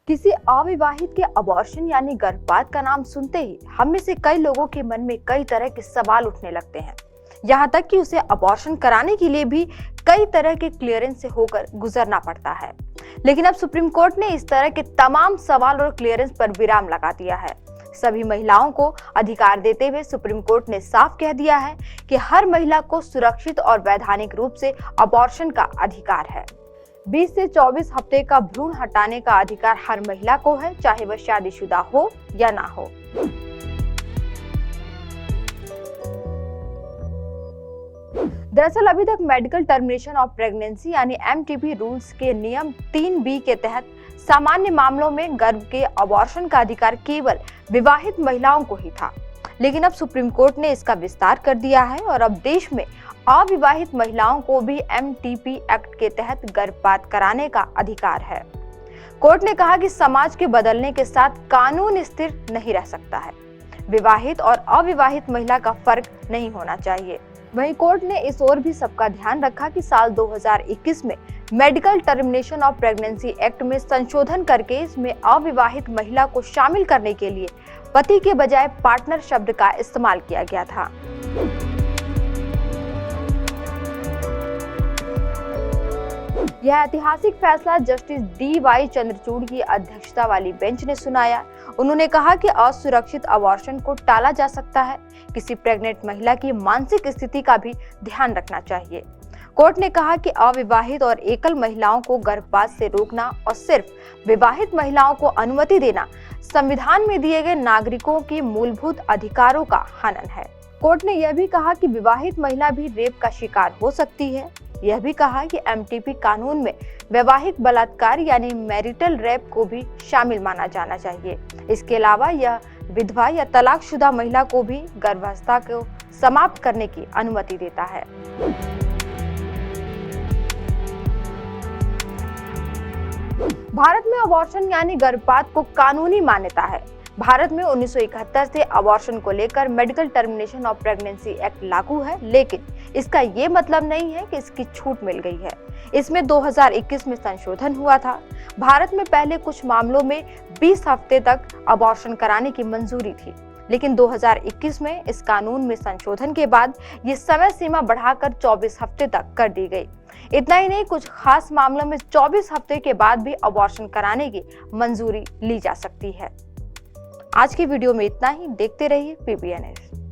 किसी अविवाहित के अबॉर्शन यानी गर्भपात का नाम सुनते ही हम में से कई लोगों के मन में कई तरह के सवाल उठने लगते हैं। यहाँ तक कि उसे अबॉर्शन कराने के लिए भी कई तरह के क्लियरेंस से होकर गुजरना पड़ता है। लेकिन अब सुप्रीम कोर्ट ने इस तरह के तमाम सवाल और क्लियरेंस पर विराम लगा दिया है। सभी महिलाओं को अधिकार देते हुए सुप्रीम कोर्ट ने साफ कह दिया है कि हर महिला को सुरक्षित और वैधानिक रूप से अबॉर्शन का अधिकार है। 20 से 24 हफ्ते का भ्रूण हटाने का अधिकार हर महिला को है, चाहे वह शादीशुदा हो या ना हो। दरअसल अभी तक मेडिकल टर्मिनेशन ऑफ प्रेगनेंसी यानी MTP रूल्स के नियम 3B के तहत सामान्य मामलों में गर्भ के अबॉर्शन का अधिकार केवल विवाहित महिलाओं को ही था। लेकिन अब सुप्रीम कोर्ट ने इसका विस्तार कर दिया है और अब देश में अविवाहित महिलाओं को भी MTP एक्ट के तहत गर्भपात कराने का अधिकार है। कोर्ट ने कहा कि समाज के बदलने के साथ कानून स्थिर नहीं रह सकता है। विवाहित और अविवाहित महिला का फर्क नहीं होना चाहिए। वहीं कोर्ट ने इस ओर भी सबका ध्यान रखा कि साल 2021 में medical termination of pregnancy act में संशोधन करके इसमें अविवाहित महिला को शामिल करने के लिए पति के बजाय पार्टनर शब्द का इस्तेमाल किया गया था। यह ऐतिहासिक फैसला जस्टिस DY चंद्रचूड़ की अध्यक्षता वाली बेंच ने सुनाया। उन्होंने कहा कि असुरक्षित अबॉर्शन को टाला जा सकता है। किसी प्रेग्नेंट महिला की मानसिक स्थिति का भी ध्यान रखना चाहिए। कोर्ट ने कहा कि अविवाहित और एकल महिलाओं को गर्भपात से रोकना और सिर्फ विवाहित महिलाओं को अनुमति देना संविधान में दिए गए नागरिकों के मूलभूत अधिकारों का हनन है। कोर्ट ने यह भी कहा कि विवाहित महिला भी रेप का शिकार हो सकती है। यह भी कहा कि MTP कानून में वैवाहिक बलात्कार यानी मैरिटल रेप को भी शामिल माना जाना चाहिए। इसके अलावा यह विधवा या तलाकशुदा महिला को भी गर्भावस्था को समाप्त करने की अनुमति देता है। भारत में अबॉर्शन यानी गर्भपात को कानूनी मान्यता है। भारत में 1971 से अबॉर्शन को लेकर medical termination of pregnancy act लागू है, लेकिन इसका ये मतलब नहीं है कि इसकी छूट मिल गई है। इसमें 2021 में संशोधन हुआ था। भारत में पहले कुछ मामलों में 20 हफ्ते तक अबॉर्शन कराने की मंजूरी थी, लेकिन 2021 में इस कानून में संशोधन के बाद ये समय सीमा बढ़ाकर 24 हफ्ते तक कर दी गई। इतना ही नहीं, कुछ खास मामलों में 24 हफ्ते के बाद भी अबॉर्शन कराने की मंजूरी ली जा सकती है। आज की वीडियो में इतना ही। देखते रहिए PBNS।